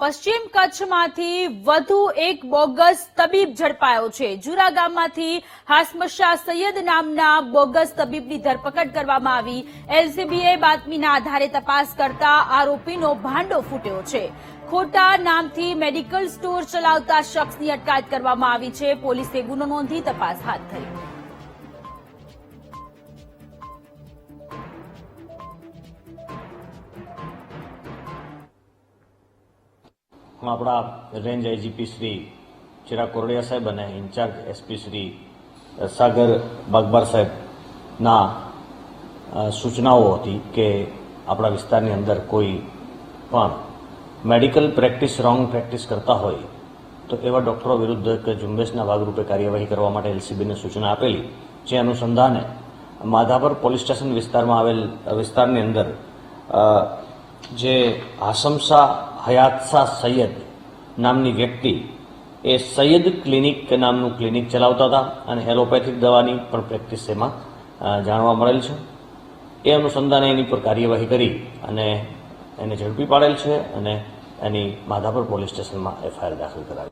પશ્ચિમ કચ્છમાંથી વધુ એક બોગસ તબીબ ઝડપાયો છે। જુરા ગામમાંથી હાસમશા સૈયદ નામના બોગસ તબીબની ધરપકડ કરવામાં આવી। એલસીબીએ બાતમીના આધારે તપાસ કરતા આરોપીનો ભાંડો ફૂટ્યો છે। ખોટા નામથી મેડિકલ સ્ટોર ચલાવતા શખ્સની અટકાયત કરવામાં આવી છે। પોલીસે ગુનો નોંધી તપાસ હાથ ધરી। આપણા રેન્જ આઈજીપી શ્રી ચિરાગ કોરડિયા સાહેબ અને ઇન્ચાર્જ એસપી શ્રી સાગર બાગબાર સાહેબના સૂચનાઓ હતી કે આપણા વિસ્તારની અંદર કોઈ પણ મેડિકલ પ્રેક્ટિસ રોંગ પ્રેક્ટિસ કરતા હોય તો એવા ડૉક્ટરો વિરુદ્ધ એક ઝુંબેશના ભાગરૂપે કાર્યવાહી કરવા માટે એલસીબીને સૂચના આપેલી। જે અનુસંધાને માધાપર પોલીસ સ્ટેશન વિસ્તારમાં આવેલ વિસ્તારની અંદર જે હાસમશા હયાતશા સૈયદ નામની વ્યક્તિ એ સૈયદ ક્લિનિક નામનું ક્લિનિક ચલાવતા હતા અને એલોપેથિક દવાની પણ પ્રેક્ટિસ એમાં જાણવા મળેલ છે। એ અનુસંધાને એની પર કાર્યવાહી કરી અને એને ઝડપી પાડેલ છે અને એની માધાપર પોલીસ સ્ટેશનમાં એફઆઈઆર દાખલ કરાવી।